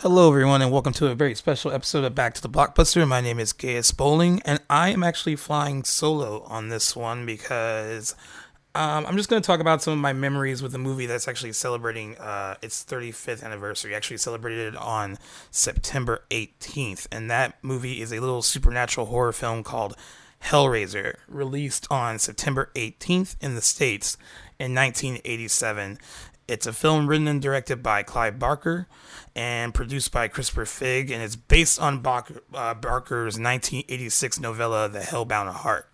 Hello, everyone, and welcome to a very special episode of Back to the Blockbuster. My name is Gaius Bowling, and I am actually flying solo on this one because I'm just going to talk about some of my memories with a movie that's actually celebrating its 35th anniversary. Actually celebrated on September 18th, and that movie is a little supernatural horror film called Hellraiser, released on September 18th in the States in 1987. It's a film written and directed by Clive Barker and produced by Christopher Figg, and it's based on Barker's 1986 novella, The Hellbound Heart.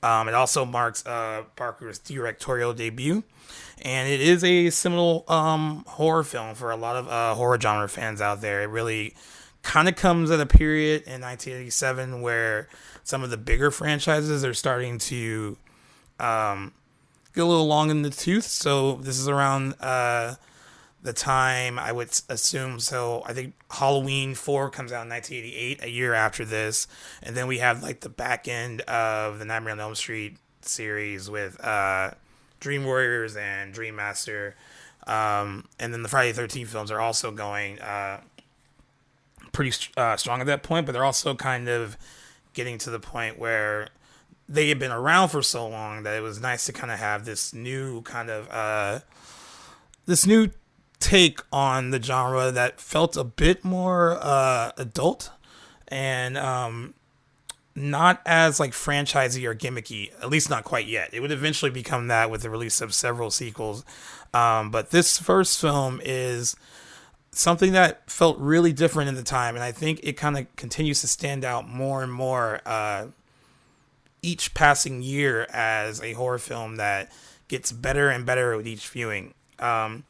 It also marks Barker's directorial debut, and it is a seminal horror film for a lot of horror genre fans out there. It really kind of comes at a period in 1987 where some of the bigger franchises are starting to get a little long in the tooth. So this is around the time I would assume. So I think Halloween 4 comes out in 1988, a year after this. And then we have like the back end of the Nightmare on Elm Street series with Dream Warriors and Dream Master. And then the Friday the 13th films are also going pretty strong at that point, but they're also kind of getting to the point where they had been around for so long that it was nice to kind of have this new kind of this new take on the genre that felt a bit more adult and not as like franchisey or gimmicky, at least not quite yet. It would eventually become that with the release of several sequels, but this first film is something that felt really different in the time, and I think it kind of continues to stand out more and more each passing year as a horror film that gets better and better with each viewing. In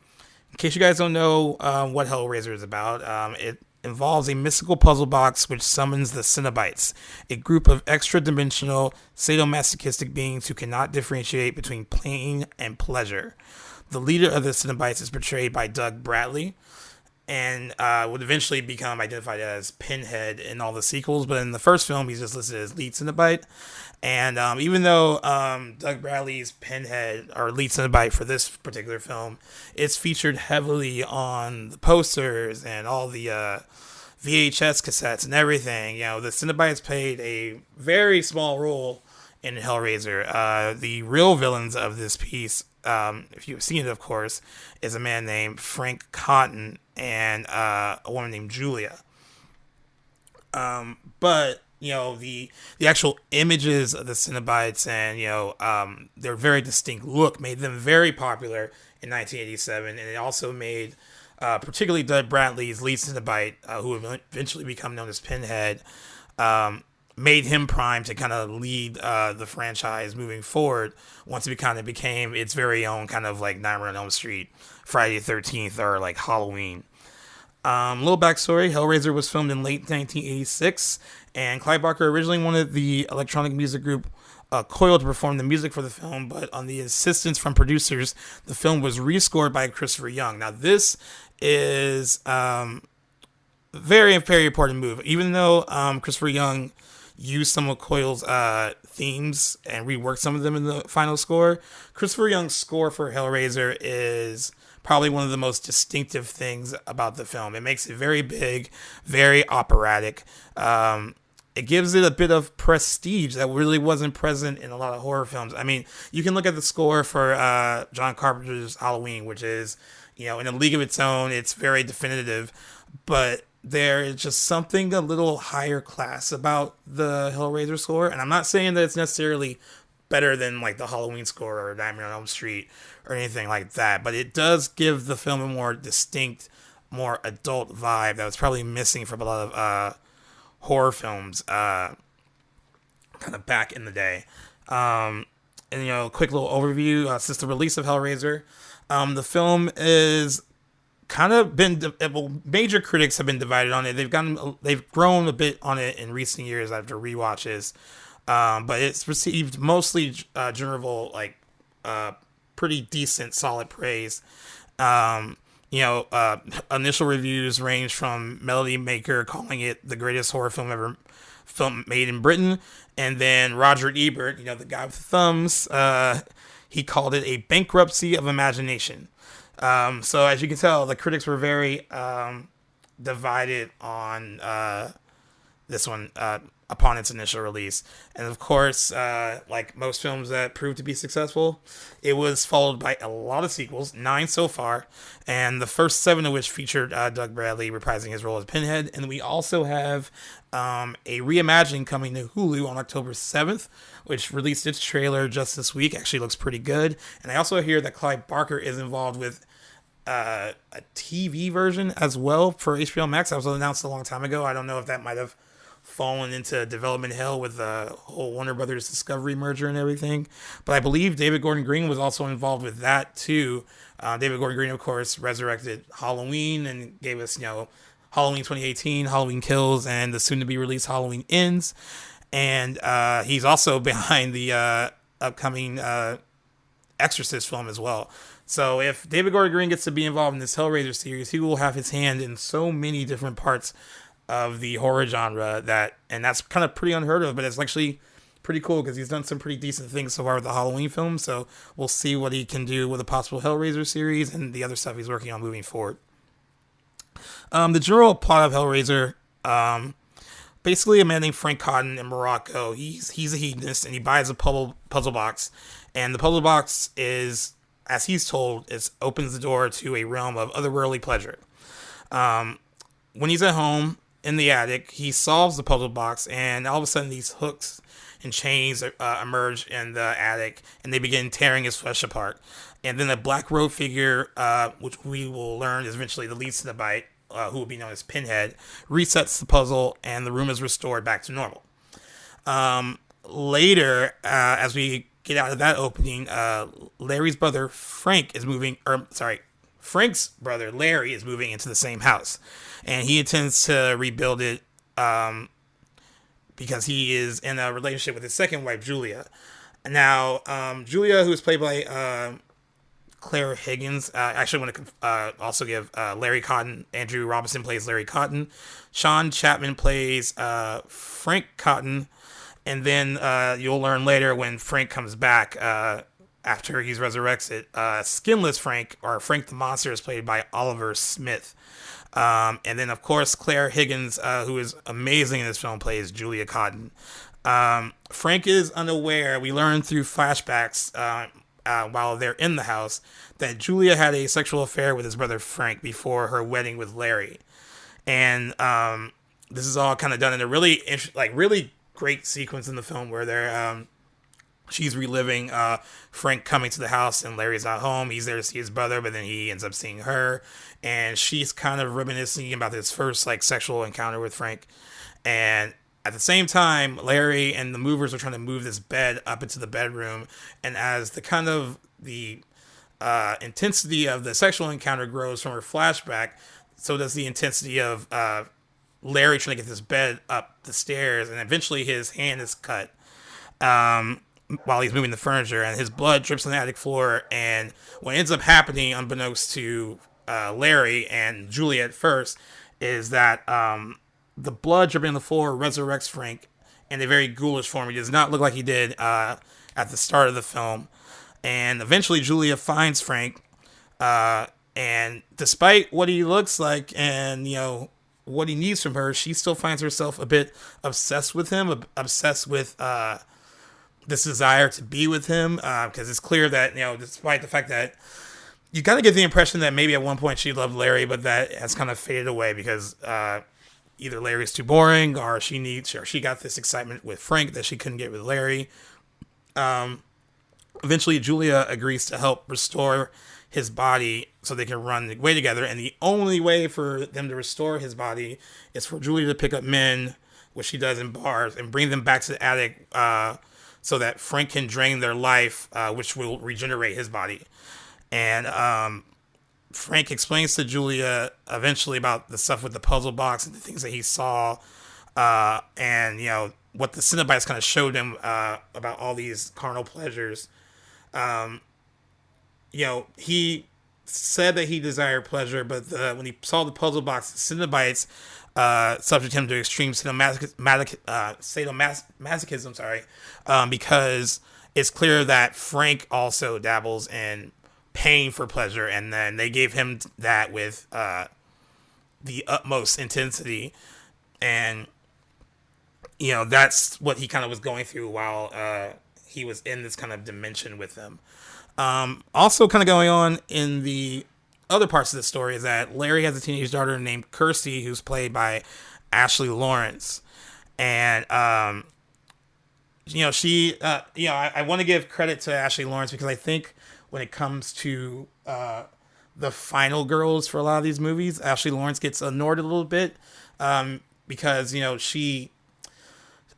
case you guys don't know what Hellraiser is about, it involves a mystical puzzle box which summons the Cenobites, a group of extra-dimensional sadomasochistic beings who cannot differentiate between pain and pleasure. The leader of the Cenobites is portrayed by Doug Bradley, and would eventually become identified as Pinhead in all the sequels, but in the first film he's just listed as lead Cenobite. And even though Doug Bradley's Pinhead, or lead Cenobite for this particular film, it's featured heavily on the posters and all the VHS cassettes and everything, the Cenobites played a very small role in Hellraiser. The real villains of this piece, if you've seen it of course, is a man named Frank Cotton and a woman named Julia. But the actual images of the Cenobites and their very distinct look made them very popular in 1987, and it also made particularly Doug Bradley's lead Cenobite, who would eventually become known as Pinhead, made him primed to kind of lead the franchise moving forward once it kind of became its very own kind of like Nightmare on Elm Street, Friday the 13th, or like Halloween. Little backstory: Hellraiser was filmed in late 1986, and Clive Barker originally wanted the electronic music group Coil to perform the music for the film, but on the insistence from producers, the film was rescored by Christopher Young. Now, this is very, very important move. Even though Christopher Young used some of Coil's themes and reworked some of them in the final score, Christopher Young's score for Hellraiser is probably one of the most distinctive things about the film. It makes it very big, very operatic. It gives it a bit of prestige that really wasn't present in a lot of horror films. I mean, you can look at the score for John Carpenter's Halloween, which is, in a league of its own. It's very definitive, but there is just something a little higher class about the Hellraiser score. And I'm not saying that it's necessarily better than like the Halloween score or Nightmare on Elm Street or anything like that, but it does give the film a more distinct, more adult vibe that was probably missing from a lot of horror films kind of back in the day. And quick little overview. Since the release of Hellraiser, the film is kind of been major critics have been divided on it. They've grown a bit on it in recent years after rewatches, but it's received mostly general pretty decent, solid praise. Initial reviews range from Melody Maker calling it the greatest horror film ever made in Britain, and then Roger Ebert, the guy with the thumbs, he called it a bankruptcy of imagination. So as you can tell, the critics were very divided on this one upon its initial release. And of course, like most films that proved to be successful, it was followed by a lot of sequels, 9 so far, and the first 7 of which featured Doug Bradley reprising his role as Pinhead. And we also have a reimagining coming to Hulu on October 7th, which released its trailer just this week. Actually looks pretty good. And I also hear that Clive Barker is involved with a TV version as well for HBO Max. That was announced a long time ago. I don't know if that might have fallen into development hell with the whole Warner Brothers Discovery merger and everything. But I believe David Gordon Green was also involved with that too. David Gordon Green, of course, resurrected Halloween and gave us, Halloween 2018, Halloween Kills, and the soon-to-be released Halloween Ends. And he's also behind the upcoming Exorcist film as well. So if David Gordon Green gets to be involved in this Hellraiser series, he will have his hand in so many different parts of the horror genre and that's kind of pretty unheard of, but it's actually pretty cool because he's done some pretty decent things so far with the Halloween film. So we'll see what he can do with a possible Hellraiser series and the other stuff he's working on moving forward. The general plot of Hellraiser, basically a man named Frank Cotton in Morocco. He's a hedonist and he buys a puzzle box, and the puzzle box is, as he's told, opens the door to a realm of otherworldly pleasure. When he's at home in the attic, he solves the puzzle box, and all of a sudden these hooks and chains emerge in the attic, and they begin tearing his flesh apart. And then a black robed figure, which we will learn is eventually the lead Cenobite, who will be known as Pinhead, resets the puzzle, and the room is restored back to normal. Later, as we get out of that opening, Larry's brother Frank is moving, Frank's brother Larry is moving into the same house, and he intends to rebuild it because he is in a relationship with his second wife, Julia. Now, Julia, who is played by Claire Higgins, I actually want to also give Larry Cotton. Andrew Robinson plays Larry Cotton. Sean Chapman plays Frank Cotton. And then you'll learn later when Frank comes back after he's resurrected, skinless Frank, or Frank the Monster, is played by Oliver Smith. And then, of course, Claire Higgins, who is amazing in this film, plays Julia Cotton. Frank is unaware. We learn through flashbacks while they're in the house that Julia had a sexual affair with his brother Frank before her wedding with Larry. And this is all kind of done in a really really great sequence in the film where they're she's reliving Frank coming to the house and Larry's not home. He's there to see his brother, but then he ends up seeing her, and she's kind of reminiscing about his first sexual encounter with Frank. And at the same time, Larry and the movers are trying to move this bed up into the bedroom, and as the kind of the intensity of the sexual encounter grows from her flashback, so does the intensity of Larry trying to get this bed up the stairs, and eventually his hand is cut while he's moving the furniture, and his blood drips on the attic floor. And what ends up happening, unbeknownst to Larry and Julia at first, is that the blood dripping on the floor resurrects Frank in a very ghoulish form. He does not look like he did at the start of the film. And eventually Julia finds Frank, and despite what he looks like and what he needs from her, she still finds herself a bit obsessed with him, obsessed with this desire to be with him, because it's clear that, despite the fact that you kind of get the impression that maybe at one point she loved Larry, but that has kind of faded away because either Larry's too boring, or she got this excitement with Frank that she couldn't get with Larry. Eventually, Julia agrees to help restore his body so they can run away together, and the only way for them to restore his body is for Julia to pick up men, which she does in bars, and bring them back to the attic so that Frank can drain their life, which will regenerate his body. And Frank explains to Julia eventually about the stuff with the puzzle box and the things that he saw, and what the Cenobites kind of showed him about all these carnal pleasures. He said that he desired pleasure, but when he saw the puzzle box, the Cenobites subject him to extreme sadomasochism, because it's clear that Frank also dabbles in paying for pleasure, and then they gave him that with the utmost intensity, and that's what he kind of was going through while he was in this kind of dimension with them. Also, kind of going on in the other parts of the story is that Larry has a teenage daughter named Kirsty, who's played by Ashley Lawrence, and I want to give credit to Ashley Lawrence because I think when it comes to the final girls for a lot of these movies, Ashley Lawrence gets ignored a little bit because she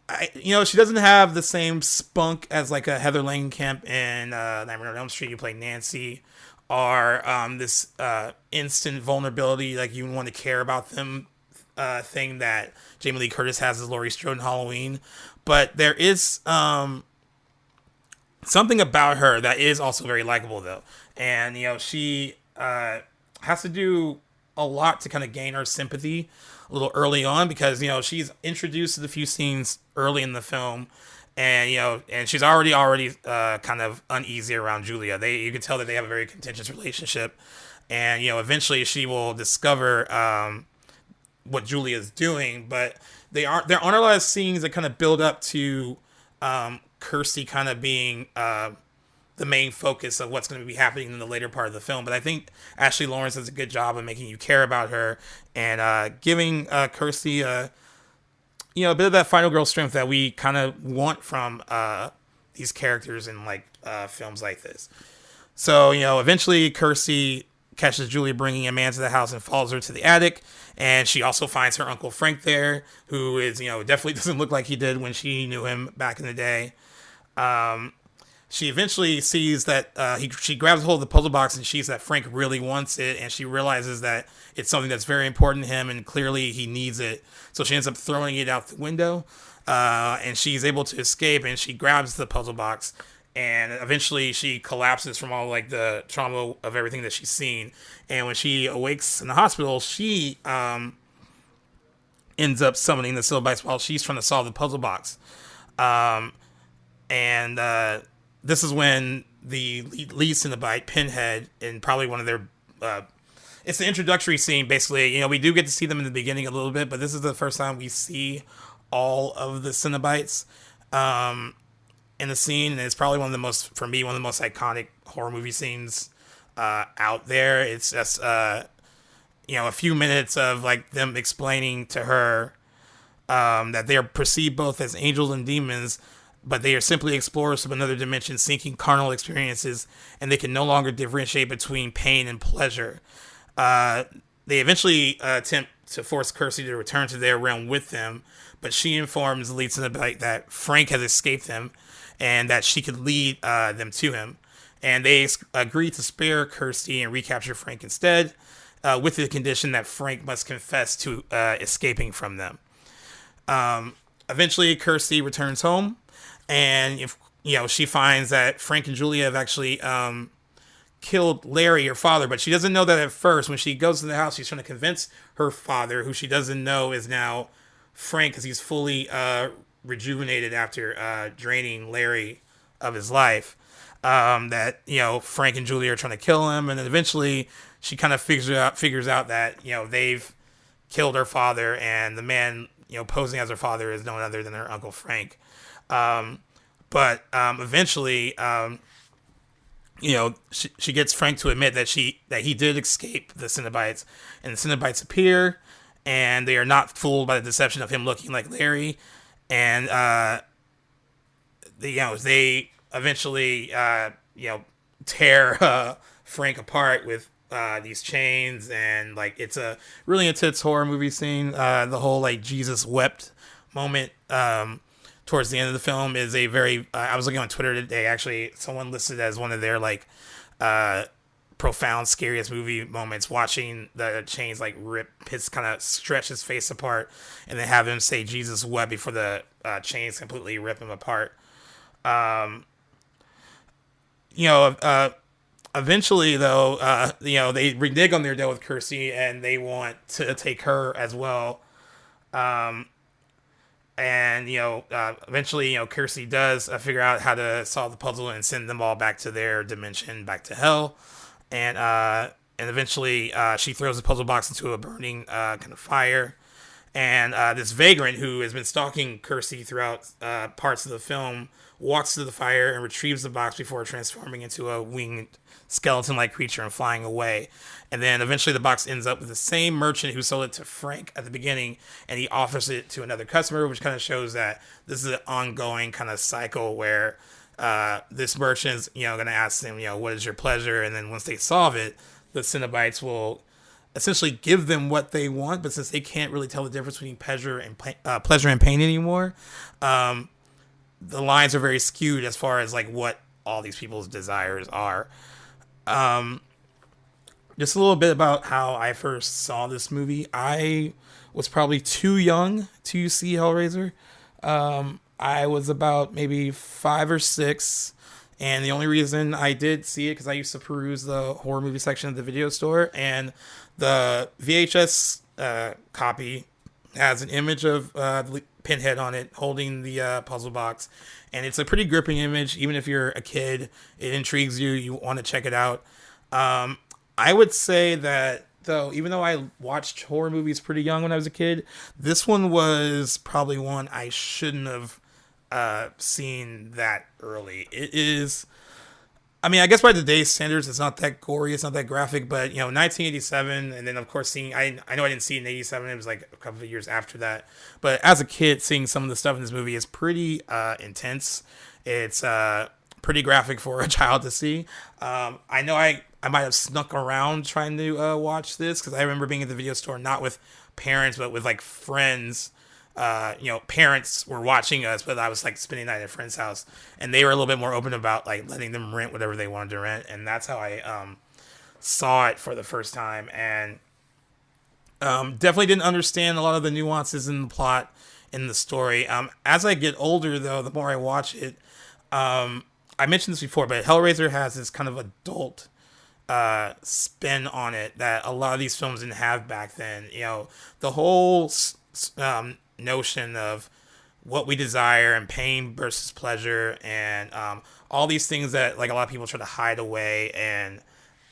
doesn't have the same spunk as like a Heather Langenkamp in Nightmare on Elm Street, who played Nancy, or this instant vulnerability, like you want to care about them thing that Jamie Lee Curtis has as Laurie Strode in Halloween. But there is something about her that is also very likable, though. And, she has to do a lot to kind of gain our sympathy a little early on because, she's introduced to the few scenes early in the film. And, and she's already kind of uneasy around Julia. You can tell that they have a very contentious relationship. And, eventually she will discover what Julia's doing. But there aren't a lot of scenes that kind of build up to Kirsty kind of being the main focus of what's going to be happening in the later part of the film. But I think Ashley Lawrence does a good job of making you care about her and giving Kirsty a bit of that final girl strength that we kind of want from these characters in like films like this. So, eventually Kirsty catches Julia bringing a man to the house and follows her to the attic. And she also finds her Uncle Frank there, who is, definitely doesn't look like he did when she knew him back in the day. She eventually sees that she grabs hold of the puzzle box and sees that Frank really wants it. And she realizes that it's something that's very important to him and clearly he needs it. So she ends up throwing it out the window and she's able to escape and she grabs the puzzle box. And eventually she collapses from all like the trauma of everything that she's seen. And when she awakes in the hospital, she ends up summoning the Cenobites while she's trying to solve the puzzle box. This is when the lead Cenobite, Pinhead, in probably one of their... it's the introductory scene, basically. We do get to see them in the beginning a little bit, but this is the first time we see all of the Cenobites in the scene, and it's probably one of the most iconic horror movie scenes out there. It's just a few minutes of like them explaining to her that they are perceived both as angels and demons, but they are simply explorers of another dimension seeking carnal experiences, and they can no longer differentiate between pain and pleasure. They eventually attempt to force Kirsty to return to their realm with them, but she informs the lead Cenobite that Frank has escaped them and that she could lead them to him. And they agree to spare Kirsty and recapture Frank instead, with the condition that Frank must confess to escaping from them. Eventually, Kirsty returns home, and if she finds that Frank and Julia have actually killed Larry, her father, but she doesn't know that at first. When she goes to the house, she's trying to convince her father, who she doesn't know is now Frank, because he's fully rejuvenated after draining Larry of his life, that Frank and Julia are trying to kill him. And then eventually she kind of figures out that they've killed her father, and the man posing as her father is none other than her Uncle Frank. But eventually she gets Frank to admit that he did escape the Cenobites, and the Cenobites appear, and they are not fooled by the deception of him looking like Larry. And they eventually tear Frank apart with these chains, and like it's a really intense horror movie scene. The whole like Jesus wept moment towards the end of the film is a very I was looking on Twitter today, actually someone listed as one of their like profound scariest movie moments, watching the chains like rip his kind of stretch his face apart and then have him say Jesus wept before the chains completely rip him apart. Eventually though, they renege on their deal with Kirsty and they want to take her as well. Eventually, Kirsty does figure out how to solve the puzzle and send them all back to their dimension, back to hell. And and eventually she throws the puzzle box into a burning kind of fire. And this vagrant who has been stalking Kirsty throughout parts of the film walks to the fire and retrieves the box before transforming into a winged skeleton-like creature and flying away. And then eventually the box ends up with the same merchant who sold it to Frank at the beginning, and he offers it to another customer, which kind of shows that this is an ongoing kind of cycle where this merchant's, going to ask them, what is your pleasure? And then once they solve it, the Cenobites will essentially give them what they want, but since they can't really tell the difference between pleasure and pain anymore, the lines are very skewed as far as like what all these people's desires are. Just a little bit about how I first saw this movie. I was probably too young to see Hellraiser. I was about maybe 5 or 6. And the only reason I did see it because I used to peruse the horror movie section of the video store, and the VHS copy has an image of Pinhead on it holding the puzzle box, and it's a pretty gripping image. Even if you're a kid, it intrigues you. You want to check it out. I would say that though, even though I watched horror movies pretty young when I was a kid, this one was probably one I shouldn't have seen that early. It is, I mean, I guess by today's standards, it's not that gory, it's not that graphic, but 1987, and then of course seeing, I know I didn't see it in 87, it was like a couple of years after that, but as a kid, seeing some of the stuff in this movie is pretty intense. It's pretty graphic for a child to see. I know I might have snuck around trying to watch this, because I remember being at the video store, not with parents, but with like friends. Parents were watching us, but I was like spending the night at a friend's house, and they were a little bit more open about like letting them rent whatever they wanted to rent, and that's how I saw it for the first time, and definitely didn't understand a lot of the nuances in the plot, in the story. As I get older, though, the more I watch it, I mentioned this before, but Hellraiser has this kind of adult spin on it that a lot of these films didn't have back then. The whole notion of what we desire and pain versus pleasure, and all these things that like a lot of people try to hide away and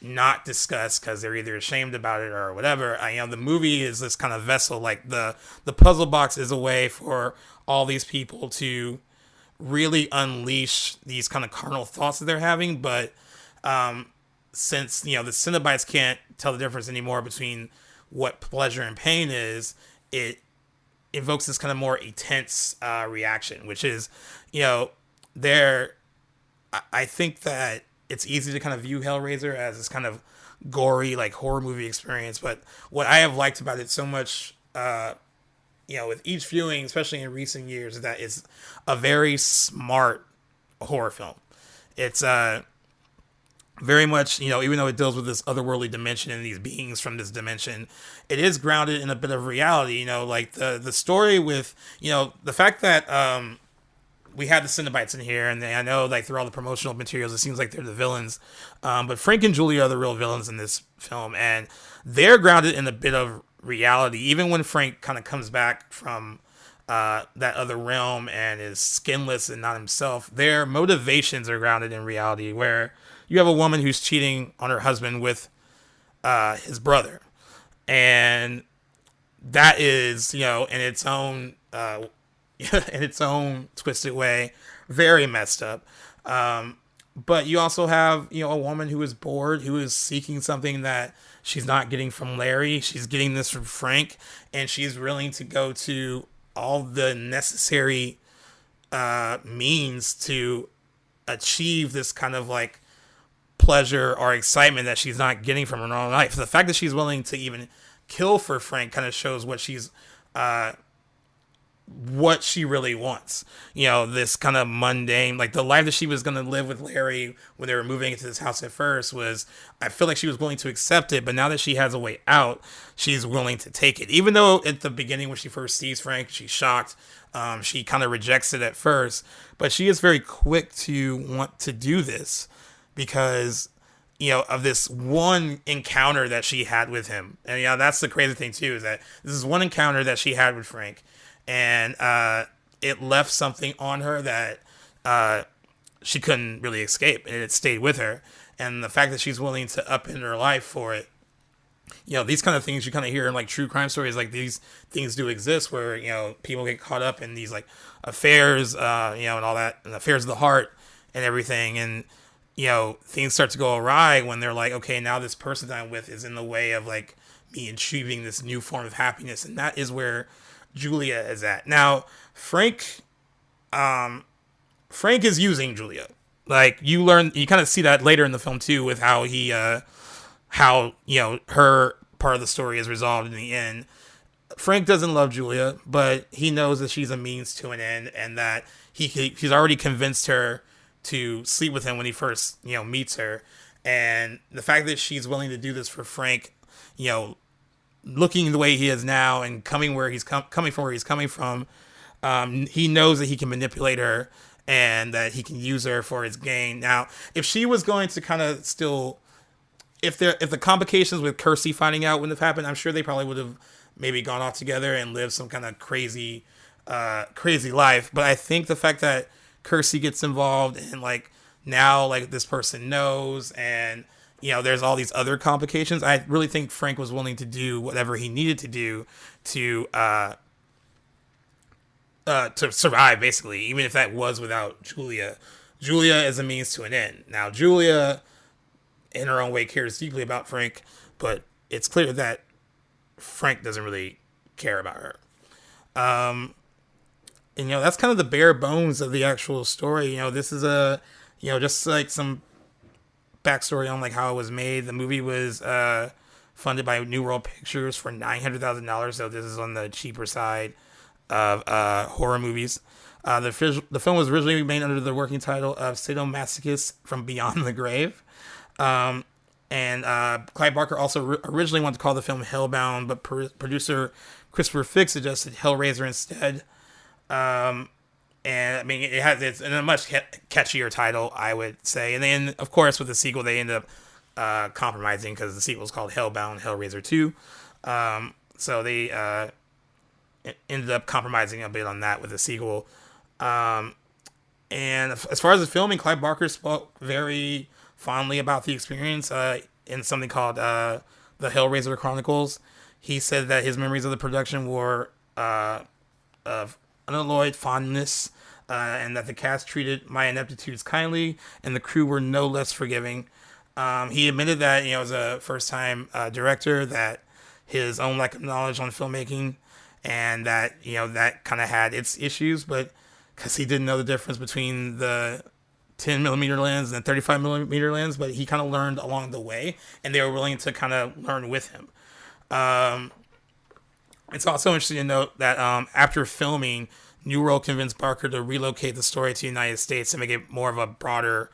not discuss because they're either ashamed about it or whatever. The movie is this kind of vessel, like the puzzle box is a way for all these people to really unleash these kind of carnal thoughts that they're having, but since the Cenobites can't tell the difference anymore between what pleasure and pain is, it evokes this kind of more intense reaction, which is, I think that it's easy to kind of view Hellraiser as this kind of gory, like horror movie experience. But what I have liked about it so much, with each viewing, especially in recent years, is that it's a very smart horror film. It's very much, even though it deals with this otherworldly dimension and these beings from this dimension, it is grounded in a bit of reality. Like the story with, the fact that we have the Cenobites in here, and I know like through all the promotional materials, it seems like they're the villains, but Frank and Julie are the real villains in this film, and they're grounded in a bit of reality. Even when Frank kind of comes back from that other realm and is skinless and not himself, their motivations are grounded in reality, where you have a woman who's cheating on her husband with his brother, and that is, in its own in its own twisted way, very messed up. But you also have, a woman who is bored, who is seeking something that she's not getting from Larry. She's getting this from Frank, and she's willing to go to all the necessary means to achieve this kind of like pleasure or excitement that she's not getting from her normal life. The fact that she's willing to even kill for Frank kind of shows what she's what she really wants. This kind of mundane, like the life that she was going to live with Larry when they were moving into this house at first was, I feel like she was willing to accept it, but now that she has a way out, she's willing to take it. Even though at the beginning when she first sees Frank, she's shocked. She kind of rejects it at first, but she is very quick to want to do this because, of this one encounter that she had with him. And, that's the crazy thing too, is that this is one encounter that she had with Frank, and it left something on her that she couldn't really escape, and it stayed with her. And the fact that she's willing to upend her life for it these kind of things you kind of hear in like true crime stories, like these things do exist where, people get caught up in these like affairs, and all that, and affairs of the heart and everything. And, things start to go awry when they're like, okay, now this person that I'm with is in the way of like me achieving this new form of happiness. And that is where Julia is at. Now, Frank is using Julia. Like you kind of see that later in the film too, with how her part of the story is resolved in the end. Frank doesn't love Julia, but he knows that she's a means to an end, and that he's already convinced her to sleep with him when he first meets her. And the fact that she's willing to do this for Frank, looking the way he is now and coming where he's coming from, where he's coming from, he knows that he can manipulate her and that he can use her for his gain. Now, if she was going to kind of still, if the complications with Kersey finding out wouldn't have happened, I'm sure they probably would have maybe gone off together and lived some kind of crazy life. But I think the fact that Kersey gets involved and like now like this person knows, and there's all these other complications, I really think Frank was willing to do whatever he needed to do to survive, basically, even if that was without Julia. Julia is a means to an end. Now, Julia, in her own way, cares deeply about Frank, but it's clear that Frank doesn't really care about her. And, that's kind of the bare bones of the actual story. This is just like some backstory on like how it was made. The movie was funded by New World Pictures for $900,000, so this is on the cheaper side of horror movies. The film was originally made under the working title of Sadomasochist from Beyond the Grave. And Clive Barker also originally wanted to call the film Hellbound, but producer Christopher Fick suggested Hellraiser instead. And I mean, it's a much catchier title, I would say. And then, of course, with the sequel, they ended up compromising because the sequel is called Hellbound Hellraiser 2. So they ended up compromising a bit on that with the sequel. And as far as the filming, Clive Barker spoke very fondly about the experience in something called the Hellraiser Chronicles. He said that his memories of the production were of unalloyed fondness, and that the cast treated my ineptitudes kindly, and the crew were no less forgiving. He admitted that it was a first-time director, that his own lack of knowledge on filmmaking, and that that kind of had its issues, but because he didn't know the difference between the 10 millimeter lens and the 35 millimeter lens, but he kind of learned along the way, and they were willing to kind of learn with him. It's also interesting to note that after filming, New World convinced Barker to relocate the story to the United States and make it more of a broader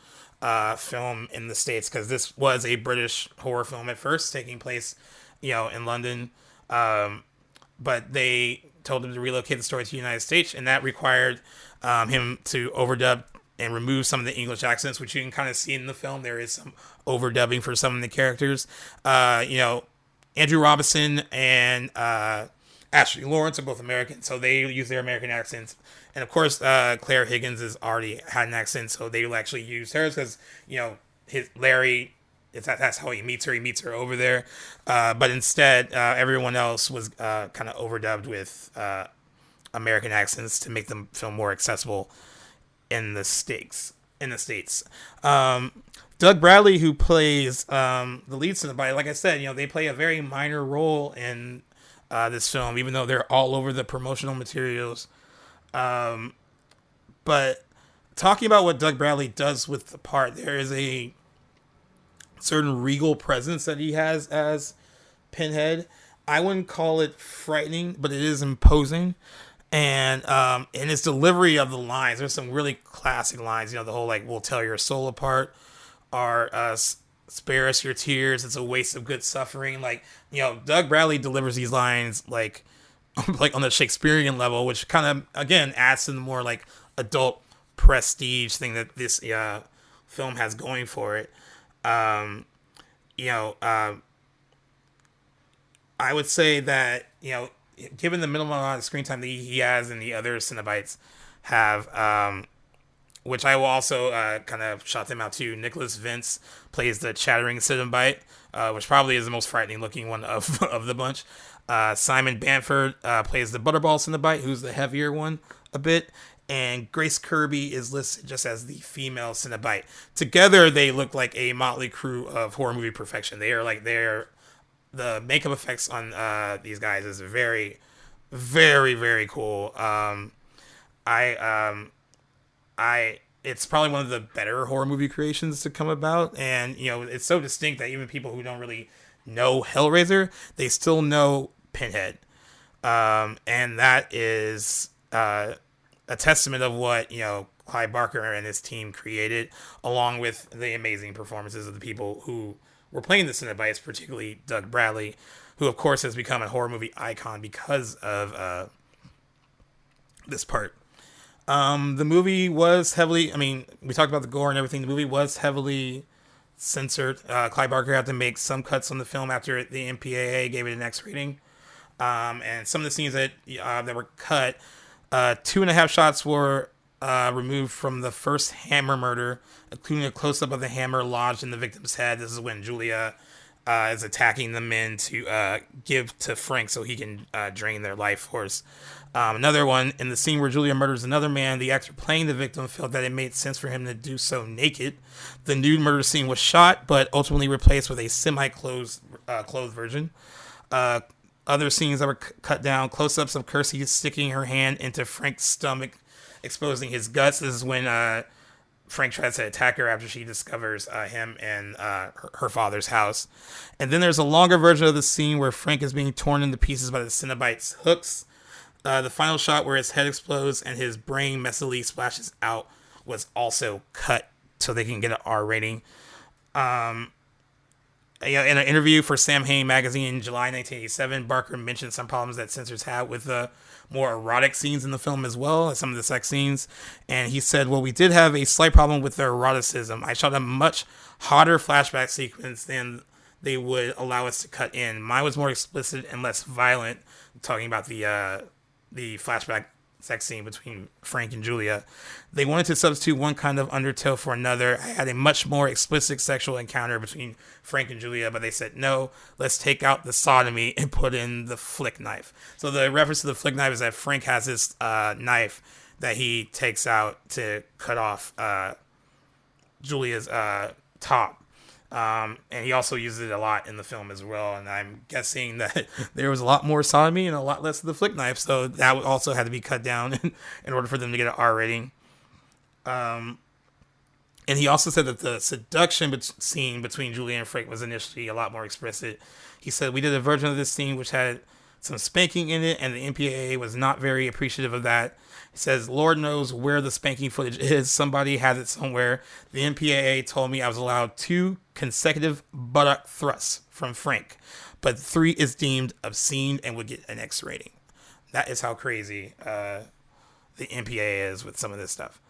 film in the States, because this was a British horror film at first, taking place, in London. But they told him to relocate the story to the United States, and that required him to overdub and remove some of the English accents, which you can kind of see in the film. There is some overdubbing for some of the characters. Andrew Robinson and Ashley Lawrence are both American, so they use their American accents. And of course, Claire Higgins has already had an accent, so they will actually use hers because, Larry, that's how he meets her. He meets her over there. But instead, everyone else was kind of overdubbed with American accents to make them feel more accessible in the States. Doug Bradley, who plays the lead Cenobite, like I said, they play a very minor role in this film, even though they're all over the promotional materials. But talking about what Doug Bradley does with the part, there is a certain regal presence that he has as Pinhead. I wouldn't call it frightening, but it is imposing. And in his delivery of the lines, there's some really classic lines. The whole like, "We'll tear your soul apart," or "Spare us your tears. It's a waste of good suffering." Like, Doug Bradley delivers these lines like on the Shakespearean level, which kind of again adds to the more like adult prestige thing that this film has going for it. I would say that, given the minimal amount of screen time that he has and the other Cenobites have, which I will also kind of shout them out too. Nicholas Vince plays the chattering Cenobite, which probably is the most frightening looking one of of the bunch. Simon Bamford plays the Butterball Cenobite, who's the heavier one a bit. And Grace Kirby is listed just as the female Cenobite. Together, they look like a motley crew of horror movie perfection. They're the makeup effects on these guys is very, very, very cool. I it's probably one of the better horror movie creations to come about, and it's so distinct that even people who don't really know Hellraiser, they still know Pinhead, and that is a testament of what Clive Barker and his team created, along with the amazing performances of the people who were playing the Cenobites, particularly Doug Bradley, who of course has become a horror movie icon because of this part. The movie was heavily, we talked about the gore and everything. The movie was heavily censored. Clive Barker had to make some cuts on the film after the MPAA gave it an X rating. And some of the scenes that were cut, 2.5 shots were removed from the first hammer murder, including a close-up of the hammer lodged in the victim's head. This is when Julia is attacking the men to give to Frank so he can drain their life force. Another one, in the scene where Julia murders another man, the actor playing the victim felt that it made sense for him to do so naked. The nude murder scene was shot, but ultimately replaced with a semi-clothed version. Other scenes that were cut down, close-ups of Kirsty sticking her hand into Frank's stomach, exposing his guts. This is when Frank tries to attack her after she discovers him in her father's house. And then there's a longer version of the scene where Frank is being torn into pieces by the Cenobite's hooks. The final shot where his head explodes and his brain messily splashes out was also cut so they can get an R rating. In an interview for Sam Hain magazine in July 1987, Barker mentioned some problems that censors had with the more erotic scenes in the film as well as some of the sex scenes. And he said, well, we did have a slight problem with the eroticism. I shot a much hotter flashback sequence than they would allow us to cut in. Mine was more explicit and less violent, talking about the flashback sex scene between Frank and Julia. They wanted to substitute one kind of undertow for another. I had a much more explicit sexual encounter between Frank and Julia, but they said, no, let's take out the sodomy and put in the flick knife. So the reference to the flick knife is that Frank has this knife that he takes out to cut off Julia's top. And he also uses it a lot in the film as well. And I'm guessing that there was a lot more sodomy and a lot less of the flick knife. So that also had to be cut down in order for them to get an R rating. And he also said that the seduction scene between Julia and Frank was initially a lot more explicit. He said, we did a version of this scene which had some spanking in it, and the MPAA was not very appreciative of that. He says, Lord knows where the spanking footage is. Somebody has it somewhere. The MPAA told me I was allowed 2 consecutive buttock thrusts from Frank, but 3 is deemed obscene and would get an X rating. That is how crazy the MPAA is with some of this stuff.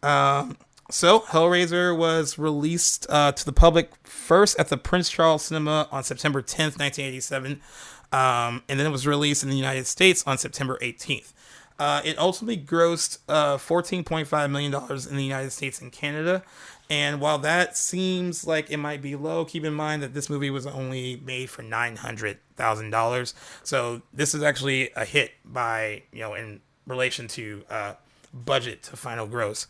So Hellraiser was released to the public first at the Prince Charles Cinema on September 10th, 1987. And then it was released in the United States on September 18th. It ultimately grossed $14.5 million in the United States and Canada. And while that seems like it might be low, keep in mind that this movie was only made for $900,000. So this is actually a hit by, in relation to budget to final gross.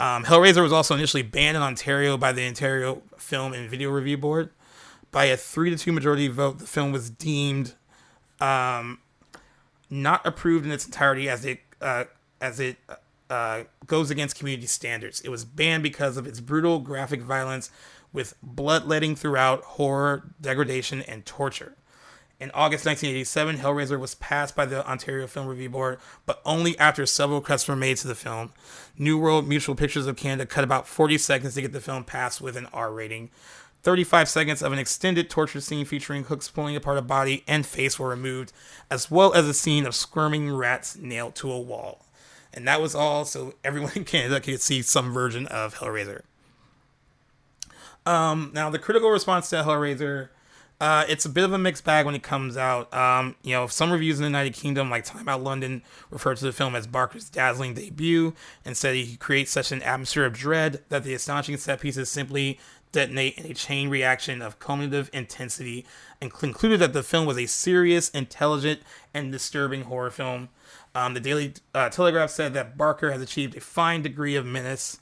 Hellraiser was also initially banned in Ontario by the Ontario Film and Video Review Board. By a 3-2 majority vote, the film was deemed not approved in its entirety as it goes against community standards. It was banned because of its brutal graphic violence with bloodletting throughout, horror, degradation, and torture. In August 1987, Hellraiser was passed by the Ontario Film Review Board, but only after several cuts were made to the film. New World Mutual Pictures of Canada cut about 40 seconds to get the film passed with an R rating. 35 seconds of an extended torture scene featuring hooks pulling apart a body and face were removed, as well as a scene of squirming rats nailed to a wall. And that was all, so everyone in Canada could see some version of Hellraiser. Now, the critical response to Hellraiser, it's a bit of a mixed bag when it comes out. Some reviews in the United Kingdom, like Time Out London, referred to the film as Barker's dazzling debut and said he creates such an atmosphere of dread that the astonishing set pieces simply detonate in a chain reaction of cumulative intensity, and concluded that the film was a serious, intelligent, and disturbing horror film. The Daily Telegraph said that Barker has achieved a fine degree of menace.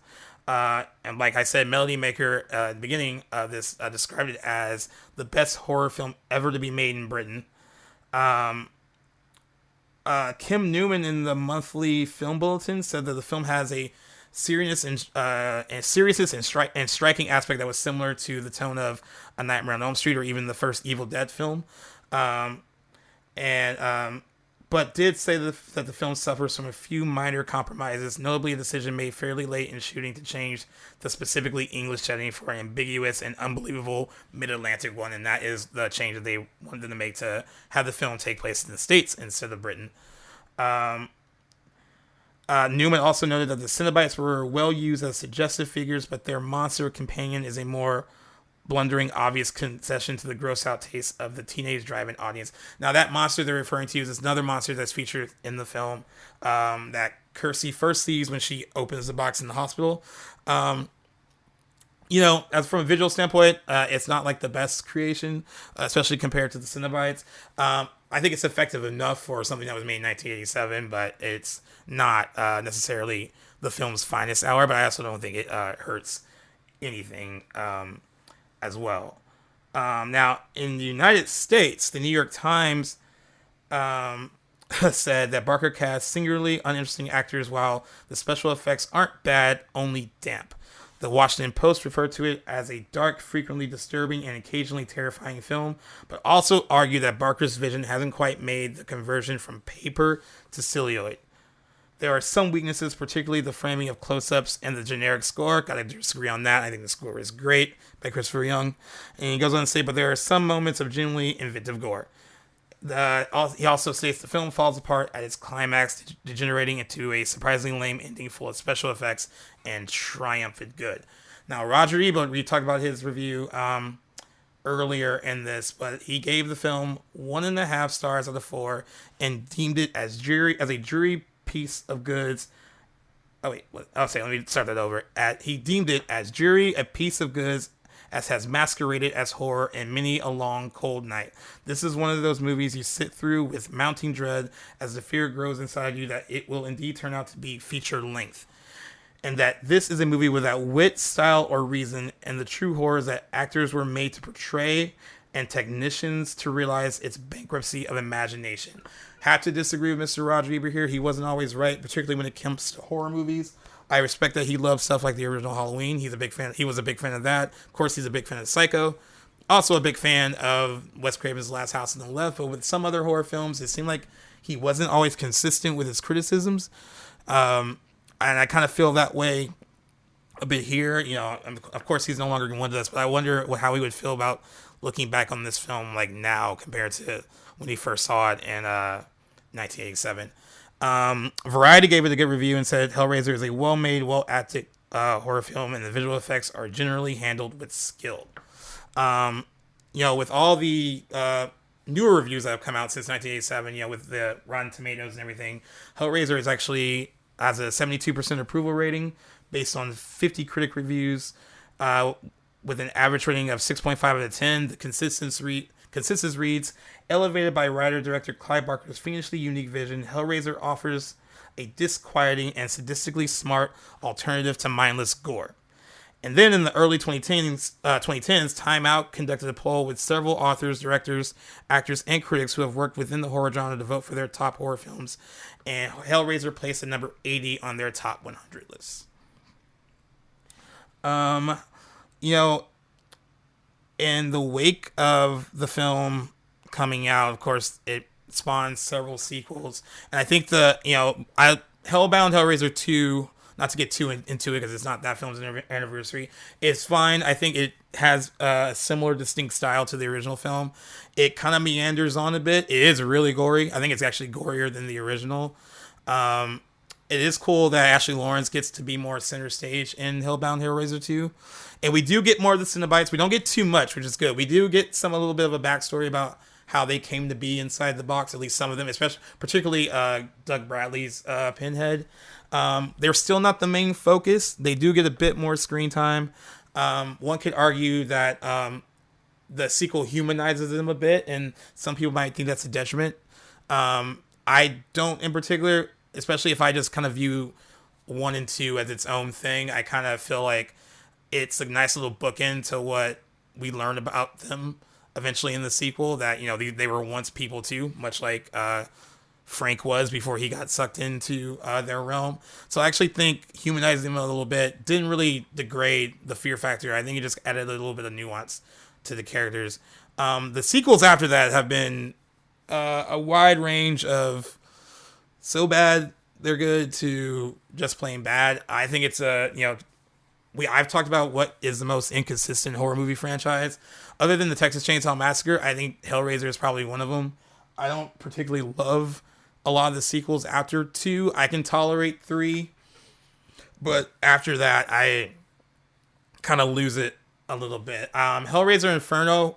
And like I said, Melody Maker at the beginning of this described it as the best horror film ever to be made in Britain. Kim Newman in the Monthly Film Bulletin said that the film has a seriousness and striking aspect that was similar to the tone of A Nightmare on Elm Street or even the first Evil Dead film. But did say that the film suffers from a few minor compromises, notably a decision made fairly late in shooting to change the specifically English setting for an ambiguous and unbelievable mid-Atlantic one, and that is the change that they wanted to make to have the film take place in the States instead of Britain. Newman also noted that the Cenobites were well used as suggestive figures, but their monster companion is a more blundering, obvious concession to the gross-out taste of the teenage drive-in audience. Now, that monster they're referring to is another monster that's featured in the film that Kirsty first sees when she opens the box in the hospital. As from a visual standpoint, it's not like the best creation, especially compared to the Cenobites. I think it's effective enough for something that was made in 1987, but it's not necessarily the film's finest hour, but I also don't think it hurts anything as well. Now, in the United States, the New York Times said that Barker cast singularly uninteresting actors while the special effects aren't bad, only damp. The Washington Post referred to it as a dark, frequently disturbing, and occasionally terrifying film, but also argued that Barker's vision hasn't quite made the conversion from paper to celluloid. There are some weaknesses, particularly the framing of close-ups and the generic score. Gotta disagree on that. I think the score is great by Christopher Young. And he goes on to say, but there are some moments of genuinely inventive gore. He also states the film falls apart at its climax, degenerating into a surprisingly lame ending full of special effects and triumphant good. Now, Roger Ebert, we talked about his review earlier in this, but he gave the film 1.5 stars out of 4 and deemed it as a jury piece of goods. Let me start that over. He deemed it as jury a piece of goods as has masqueraded as horror in many a long, cold night. This is one of those movies you sit through with mounting dread as the fear grows inside you that it will indeed turn out to be feature length. And that this is a movie without wit, style, or reason, and the true horrors that actors were made to portray and technicians to realize its bankruptcy of imagination. Have to disagree with Mr. Roger Ebert here. He wasn't always right, particularly when it comes to horror movies. I respect that he loves stuff like the original Halloween. He was a big fan of that. Of course, he's a big fan of Psycho. Also a big fan of Wes Craven's Last House on the Left. But with some other horror films, it seemed like he wasn't always consistent with his criticisms. And I kind of feel that way a bit here. Of course, he's no longer one of us, but I wonder how he would feel about looking back on this film like now compared to when he first saw it in 1987. Variety gave it a good review and said Hellraiser is a well-made, well-acted horror film, and the visual effects are generally handled with skill. With all the newer reviews that have come out since 1987, with the Rotten Tomatoes and everything, Hellraiser is actually has a 72% approval rating based on 50 critic reviews, with an average rating of 6.5 out of 10. The consensus reads, elevated by writer-director Clive Barker's fiendishly unique vision, Hellraiser offers a disquieting and sadistically smart alternative to mindless gore. And then in the early 2010s, Time Out conducted a poll with several authors, directors, actors, and critics who have worked within the horror genre to vote for their top horror films, and Hellraiser placed at number 80 on their top 100 list. In the wake of the film coming out, of course, it spawned several sequels. And I think Hellbound Hellraiser 2, not to get too into it because it's not that film's anniversary, it's fine. I think it has a similar distinct style to the original film. It kind of meanders on a bit. It is really gory. I think it's actually gorier than the original. It is cool that Ashley Lawrence gets to be more center stage in Hellbound Hellraiser 2. And we do get more of the Cenobites. We don't get too much, which is good. We do get a little bit of a backstory about how they came to be inside the box, at least some of them, particularly Doug Bradley's Pinhead. They're still not the main focus. They do get a bit more screen time. One could argue that the sequel humanizes him a bit, and some people might think that's a detriment. I don't in particular, especially if I just kind of view one and two as its own thing. I kind of feel like it's a nice little bookend to what we learned about them eventually in the sequel. That they were once people too, much like Frank was before he got sucked into their realm. So I actually think humanizing him a little bit didn't really degrade the fear factor. I think it just added a little bit of nuance to the characters. The sequels after that have been a wide range of so bad they're good to just plain bad. I think it's I've talked about what is the most inconsistent horror movie franchise. Other than the Texas Chainsaw Massacre, I think Hellraiser is probably one of them. I don't particularly love a lot of the sequels after 2. I can tolerate 3. But after that, I kind of lose it a little bit. Hellraiser Inferno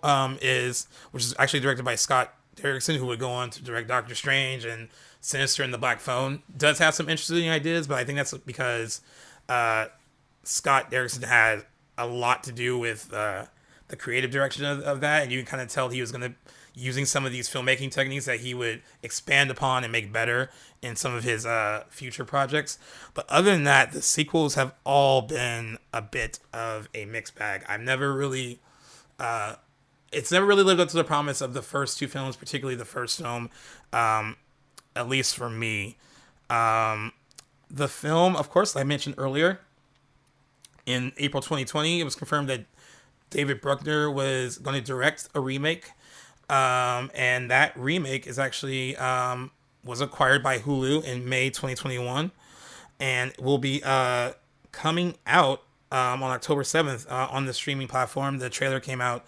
which is actually directed by Scott Derrickson, who would go on to direct Doctor Strange and Sinister and the Black Phone, does have some interesting ideas, but I think that's because Scott Derrickson had a lot to do with the creative direction of that, and you can kind of tell he was going to using some of these filmmaking techniques that he would expand upon and make better in some of his future projects. But other than that, the sequels have all been a bit of a mixed bag. I've never really it's never really lived up to the promise of the first 2 films, particularly the first film, at least for me. The film, of course, like I mentioned earlier, in April 2020, it was confirmed that David Bruckner was going to direct a remake. And that remake is actually was acquired by Hulu in May 2021 and will be coming out on October 7th on the streaming platform. The trailer came out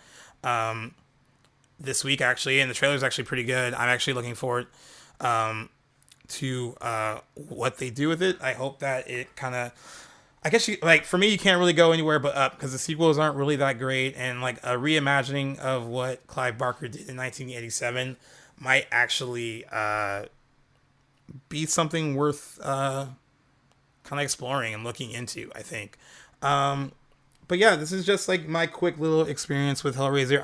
this week, actually, and the trailer is actually pretty good. I'm actually looking forward to what they do with it. I hope that it kind of, I guess for me, you can't really go anywhere but up because the sequels aren't really that great, and like a reimagining of what Clive Barker did in 1987 might actually be something worth kind of exploring and looking into, I think. But yeah, this is just like my quick little experience with Hellraiser.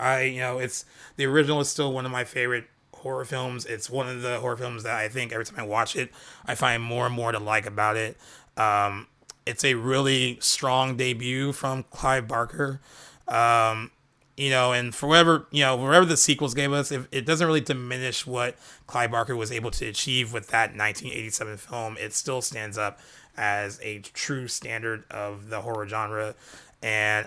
It's the original is still one of my favorite horror films. It's one of the horror films that I think every time I watch it, I find more and more to like about it. It's a really strong debut from Clive Barker. And for wherever the sequels gave us, if it doesn't really diminish what Clive Barker was able to achieve with that 1987 film, it still stands up as a true standard of the horror genre. And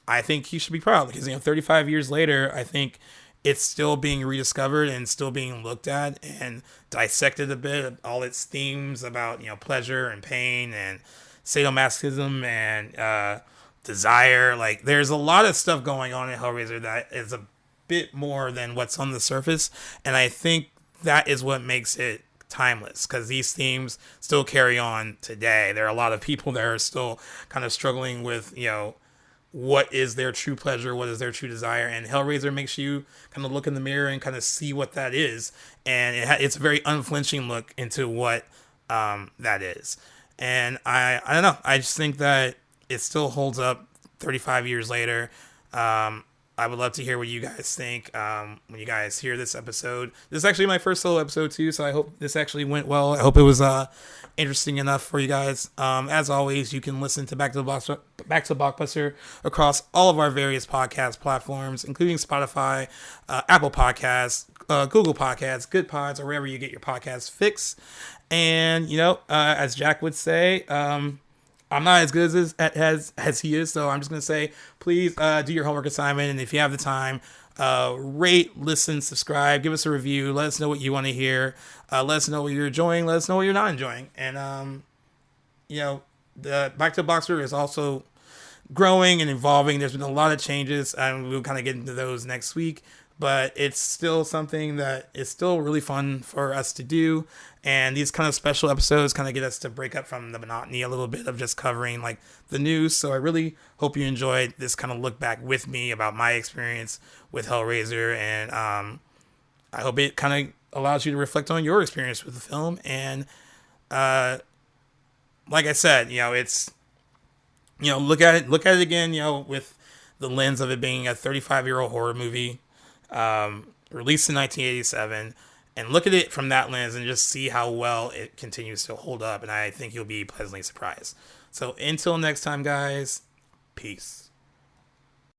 I think he should be proud because 35 years later, I think it's still being rediscovered and still being looked at and dissected a bit. All its themes about pleasure and pain and sadomasochism and desire. Like, there's a lot of stuff going on in Hellraiser that is a bit more than what's on the surface, and I think that is what makes it timeless, because these themes still carry on today. There are a lot of people that are still kind of struggling with what is their true pleasure, what is their true desire, and Hellraiser makes you kind of look in the mirror and kind of see what that is, and it's a very unflinching look into what that is. And I don't know, I just think that it still holds up 35 years later. I would love to hear what you guys think when you guys hear this episode. This is actually my first solo episode too, so I hope this actually went well. I hope it was interesting enough for you guys. As always, you can listen to Back to the Blockbuster across all of our various podcast platforms, including Spotify, Apple Podcasts, Google Podcasts, Good Pods, or wherever you get your podcast fix. And as Jack would say, I'm not as good as he is, so I'm just going to say, please do your homework assignment, and if you have the time, rate, listen, subscribe, give us a review, let us know what you want to hear, let us know what you're enjoying, let us know what you're not enjoying. And, the Back to the Boxer is also growing and evolving. There's been a lot of changes, and we'll kind of get into those next week. But it's still something that is still really fun for us to do. And these kind of special episodes kind of get us to break up from the monotony a little bit of just covering like the news. So I really hope you enjoyed this kind of look back with me about my experience with Hellraiser. And I hope it kind of allows you to reflect on your experience with the film. And like I said, it's look at it again, with the lens of it being a 35-year-old horror movie, released in 1987, and look at it from that lens and just see how well it continues to hold up. And I think you'll be pleasantly surprised. So until next time, guys, peace.